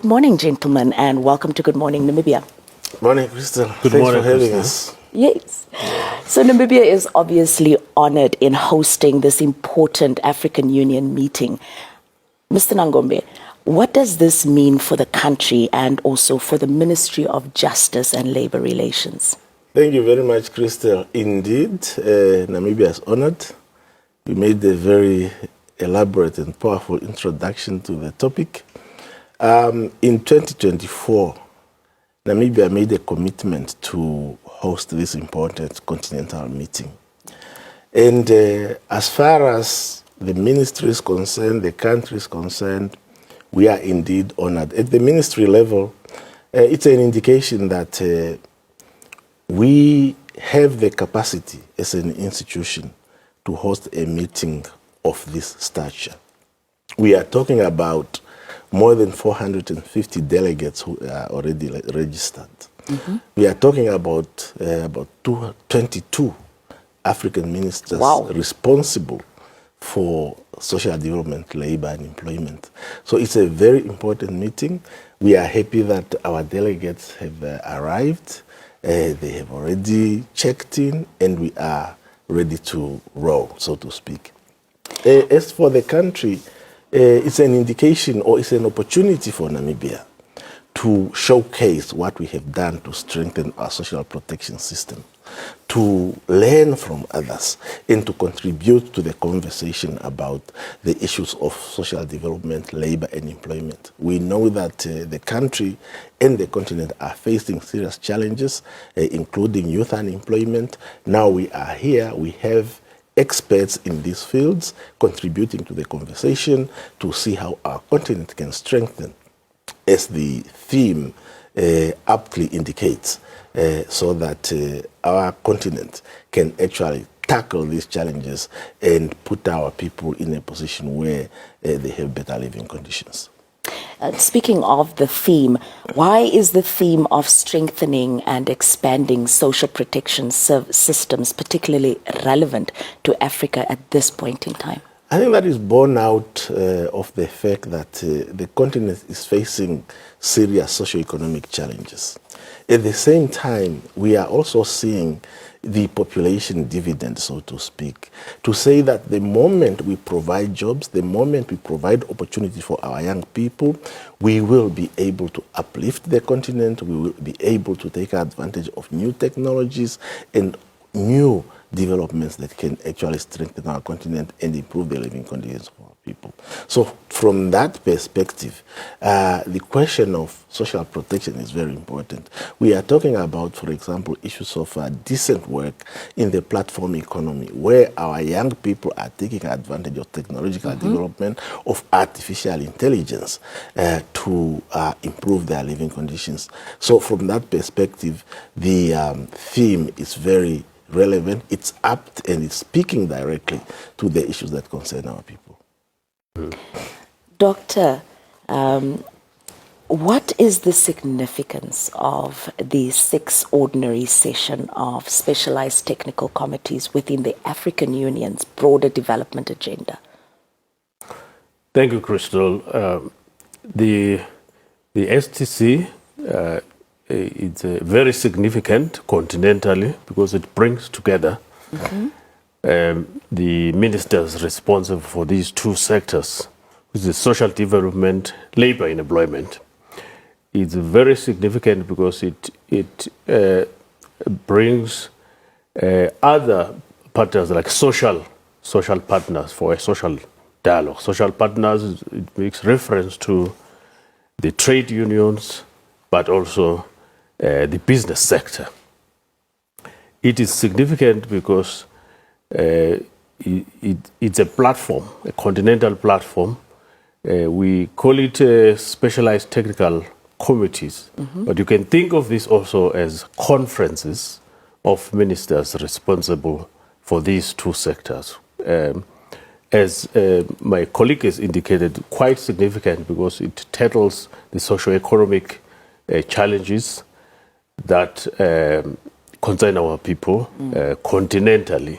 Good morning, gentlemen, and welcome to Good Morning Namibia. Morning, Crystal. Good Thanks morning for having Crystal. us. Yes. So Namibia is obviously honored in hosting this important African Union meeting. Mr. Nangombe, what does this mean for the country and also for the Ministry of Justice and Labor Relations? Thank you very much, Crystal. Indeed, Namibia is honored. You made a very elaborate and powerful introduction to the topic. In 2024, Namibia made a commitment to host this important continental meeting. And as far as the ministry is concerned, the country is concerned, we are indeed honored. At the ministry level, it's an indication that we have the capacity as an institution to host a meeting of this stature. We are talking about more than 450 delegates who are already registered. Mm-hmm. We are talking about 22 African ministers responsible for social development, labor and employment. So it's a very important meeting. We are happy that our delegates have arrived. They have already checked in and we are ready to roll, so to speak. As for the country, it's an indication or it's an opportunity for Namibia to showcase what we have done to strengthen our social protection system, to learn from others, and to contribute to the conversation about the issues of social development, labor, and employment. We know that the country and the continent are facing serious challenges, including youth unemployment. Now we are here, we have experts in these fields contributing to the conversation to see how our continent can strengthen, as the theme aptly indicates, so that our continent can actually tackle these challenges and put our people in a position where they have better living conditions. Speaking of the theme, why is the theme of strengthening and expanding social protection systems particularly relevant to Africa at this point in time? I think that is born out of the fact that the continent is facing serious socio-economic challenges. At the same time, we are also seeing the population dividend, so to speak, to say that the moment we provide jobs, the moment we provide opportunity for our young people, we will be able to uplift the continent, we will be able to take advantage of new technologies and new developments that can actually strengthen our continent and improve the living conditions of our people. So from that perspective, the question of social protection is very important. We are talking about, for example, issues of decent work in the platform economy, where our young people are taking advantage of technological development, of artificial intelligence to improve their living conditions. So from that perspective, the theme is very relevant, it's apt, and it's speaking directly to the issues that concern our people. Doctor, what is the significance of the 6th ordinary session of specialized technical committees within the African Union's broader development agenda? Thank you, Crystal. The STC it's very significant continentally because it brings together the ministers responsible for these two sectors, which is social development, labor and employment. It's very significant because it brings other partners like social partners for a social dialogue. Social partners, it makes reference to the trade unions, but also the business sector. It is significant because it's a platform, a continental platform. We call it specialized technical committees, but you can think of this also as conferences of ministers responsible for these two sectors. As my colleague has indicated, quite significant because it tackles the socio-economic challenges that concern our people continentally.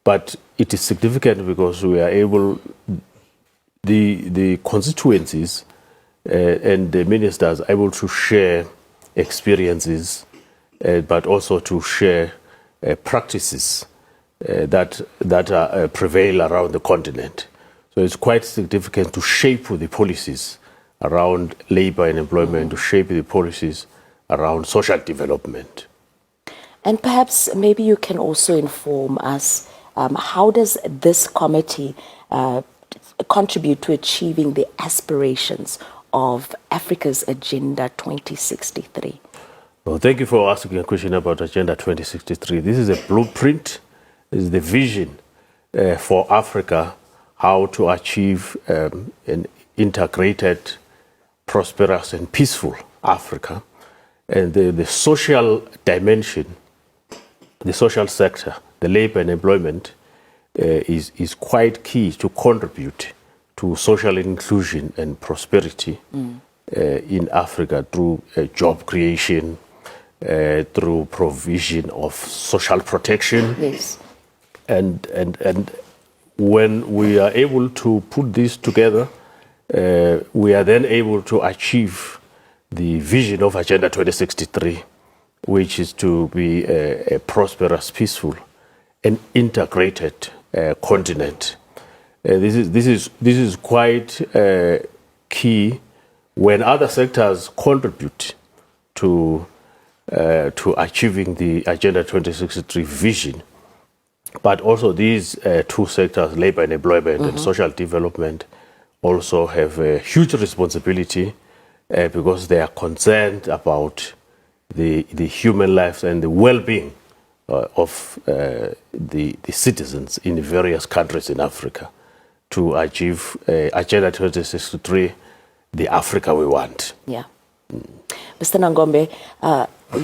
But it is significant because we are able, the constituencies and the ministers are able to share experiences, but also to share practices that prevail around the continent. So it's quite significant to shape the policies around labor and employment, to shape the policies around social development. And perhaps maybe you can also inform us, how does this committee contribute to achieving the aspirations of Africa's Agenda 2063? Well, thank you for asking a question about Agenda 2063. This is a blueprint, this is the vision for Africa, how to achieve an integrated, prosperous and peaceful Africa. And the social dimension, the social sector, the labor and employment is quite key to contribute to social inclusion and prosperity in Africa through job creation, through provision of social protection. Yes. And when we are able to put this together, we are then able to achieve the vision of Agenda 2063, which is to be a prosperous, peaceful, and integrated continent. This is quite key when other sectors contribute to achieving the Agenda 2063 vision. But also these two sectors, labor and employment and social development, also have a huge responsibility because they are concerned about the human lives and the well-being of the citizens in various countries in Africa to achieve Agenda 2063, the Africa we want. Yeah. Mr. Nangombe,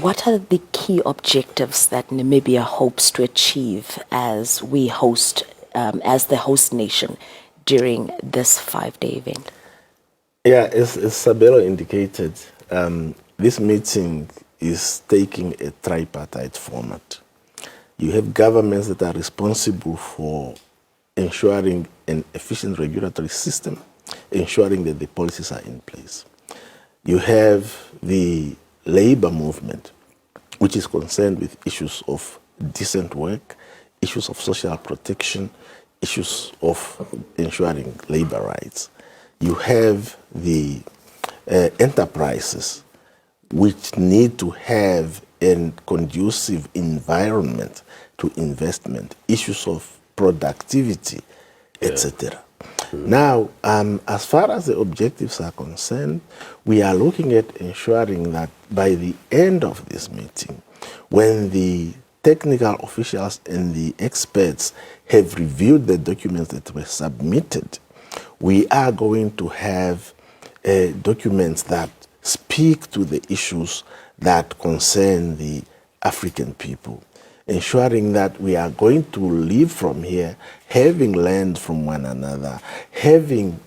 what are the key objectives that Namibia hopes to achieve as we host, as the host nation during this 5-day event? Yeah, as Sabelo indicated, this meeting is taking a tripartite format. You have governments that are responsible for ensuring an efficient regulatory system, ensuring that the policies are in place. You have the labor movement, which is concerned with issues of decent work, issues of social protection, issues of ensuring labor rights. You have the enterprises, which need to have a conducive environment to investment, issues of productivity, etc. Now, as far as the objectives are concerned, we are looking at ensuring that by the end of this meeting, when the technical officials and the experts have reviewed the documents that were submitted, we are going to have documents that speak to the issues that concern the African people, ensuring that we are going to leave from here having learned from one another, having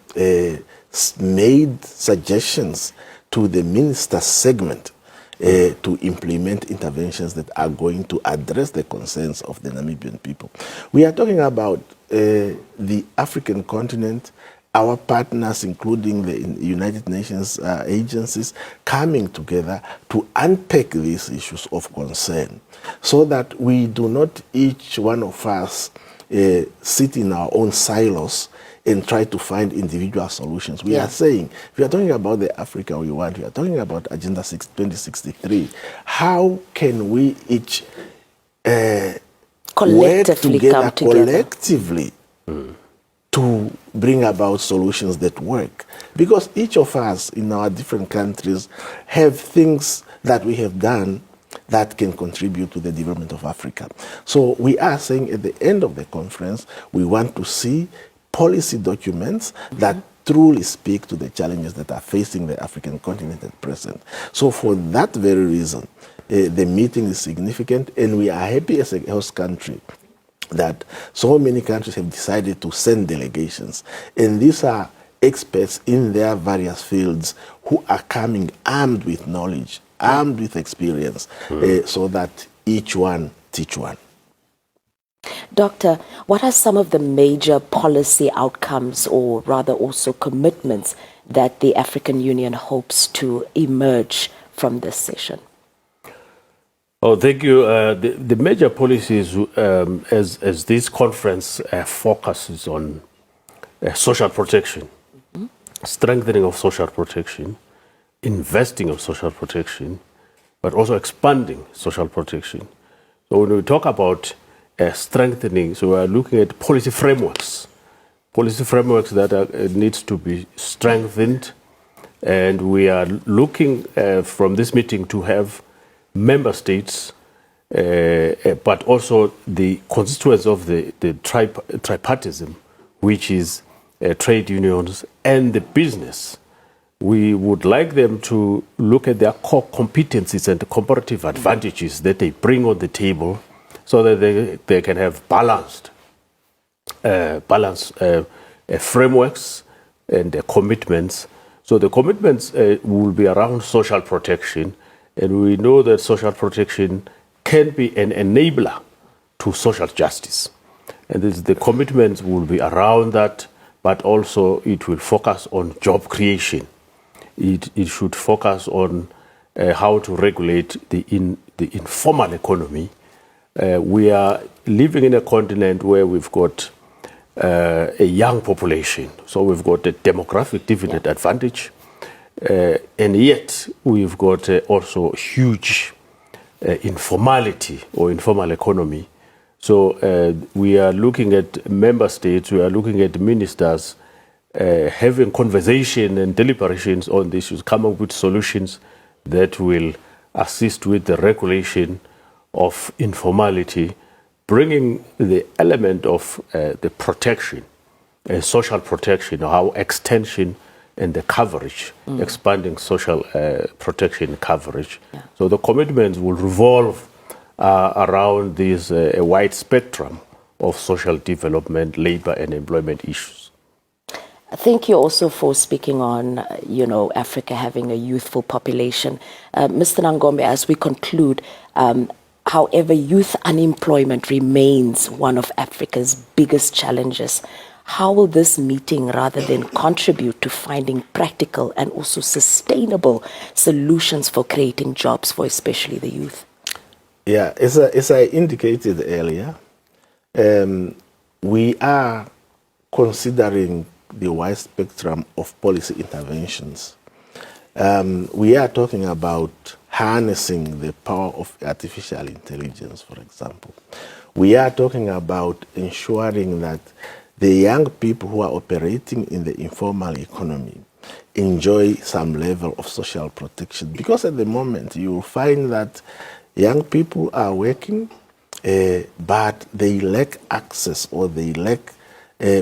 made suggestions to the minister segment to implement interventions that are going to address the concerns of the Namibian people. We are talking about the African continent, our partners, including the United Nations agencies, coming together to unpack these issues of concern so that we do not each one of us sit in our own silos and try to find individual solutions. We are saying, we are talking about the Africa we want, we are talking about Agenda 2063. How can we each collectively come together? Collectively to bring about solutions that work? Because each of us in our different countries have things that we have done that can contribute to the development of Africa. So we are saying at the end of the conference, we want to see policy documents that truly speak to the challenges that are facing the African continent at present. So for that very reason, the meeting is significant, and we are happy as a host country that so many countries have decided to send delegations. And these are experts in their various fields who are coming armed with knowledge, armed with experience, so that each one teach one. Doctor, what are some of the major policy outcomes, or rather also commitments, that the African Union hopes to emerge from this session? Oh, thank you. The major policies, as this conference focuses on social protection, strengthening of social protection, investing of social protection, but also expanding social protection. So when we talk about strengthening, so we are looking at policy frameworks that needs to be strengthened, and we are looking from this meeting to have member states, but also the constituents of the tripartism, which is trade unions and the business. We would like them to look at their core competencies and comparative advantages that they bring on the table so that they can have balanced frameworks and commitments. So the commitments will be around social protection, and we know that social protection can be an enabler to social justice. And the commitments will be around that, but also it will focus on job creation. It should focus on how to regulate the informal economy. We are living in a continent where we've got a young population, so we've got a demographic dividend advantage, and yet we've got also huge informality or informal economy. So we are looking at member states, we are looking at ministers having conversation and deliberations on these issues, come up with solutions that will assist with the regulation of informality, bringing the element of the protection, social protection, how extension and the coverage, expanding social protection coverage. Yeah. So the commitments will revolve around this wide spectrum of social development, labor and employment issues. Thank you also for speaking on, Africa having a youthful population. Mr. Nangombe, as we conclude, however, youth unemployment remains one of Africa's biggest challenges. How will this meeting rather than contribute to finding practical and also sustainable solutions for creating jobs for especially the youth? Yeah, as I indicated earlier, we are considering the wide spectrum of policy interventions. We are talking about harnessing the power of artificial intelligence, for example. We are talking about ensuring that the young people who are operating in the informal economy enjoy some level of social protection. Because at the moment, you will find that young people are working, but they lack access or they lack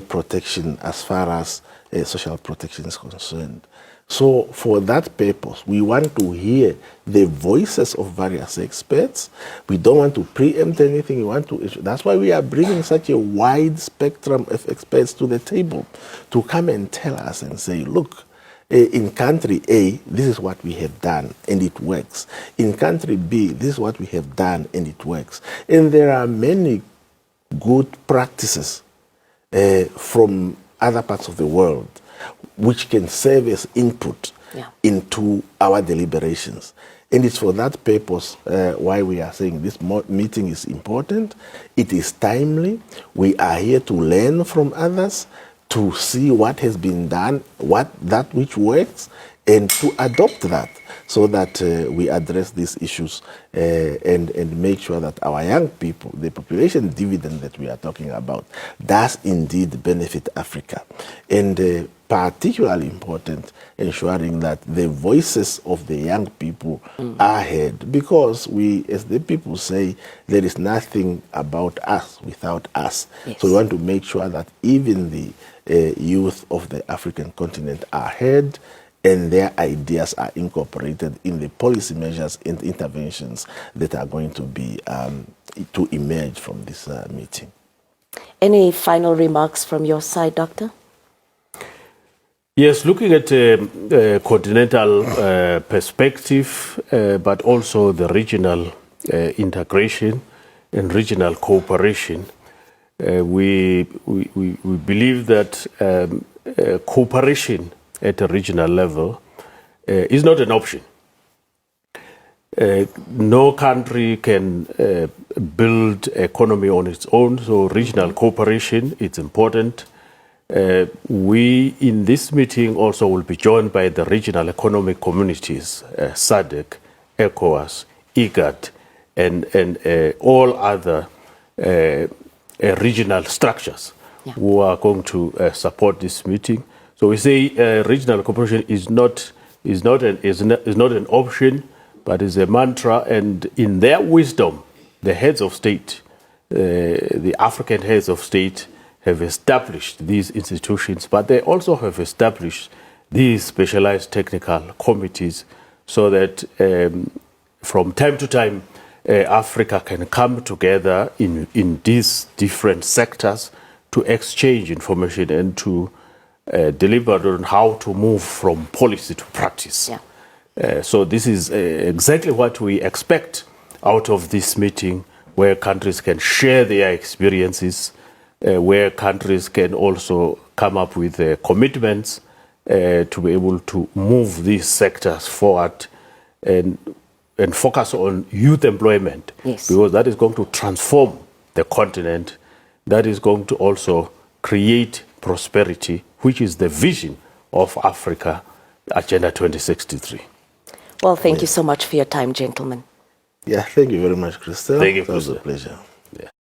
protection as far as social protection is concerned. So for that purpose, we want to hear the voices of various experts. We don't want to preempt anything. We want to. That's why we are bringing such a wide spectrum of experts to the table to come and tell us and say, look, in country A, this is what we have done and it works. In country B, this is what we have done and it works. And there are many good practices from other parts of the world which can serve as input into our deliberations. And it's for that purpose why we are saying this meeting is important. It is timely. We are here to learn from others, to see what has been done, that which works, and to adopt that so that we address these issues and make sure that our young people, the population dividend that we are talking about, does indeed benefit Africa. And particularly important, ensuring that the voices of the young people are heard, because we, as the people say, there is nothing about us without us. Yes. So we want to make sure that even the youth of the African continent are heard and their ideas are incorporated in the policy measures and interventions that are going to be to emerge from this meeting. Any final remarks from your side, Doctor? Yes, looking at continental perspective, but also the regional integration and regional cooperation, we believe that cooperation at a regional level is not an option. No country can build economy on its own, so regional cooperation is important. We, in this meeting, also will be joined by the regional economic communities, SADC, ECOWAS, IGAD, and all other regional structures who are going to support this meeting. So we say regional cooperation is not an option, but is a mantra, and in their wisdom, the heads of state, the African heads of state, have established these institutions, but they also have established these specialized technical committees so that from time to time, Africa can come together in these different sectors to exchange information and to deliver on how to move from policy to practice. Yeah. So this is exactly what we expect out of this meeting, where countries can share their experiences, where countries can also come up with commitments to be able to move these sectors forward and focus on youth employment, because that is going to transform the continent. That is going to also create prosperity, which is the vision of Africa Agenda 2063. Well, thank you so much for your time, gentlemen. Yeah, thank you very much, Christel. Thank you, It was a Christel. pleasure.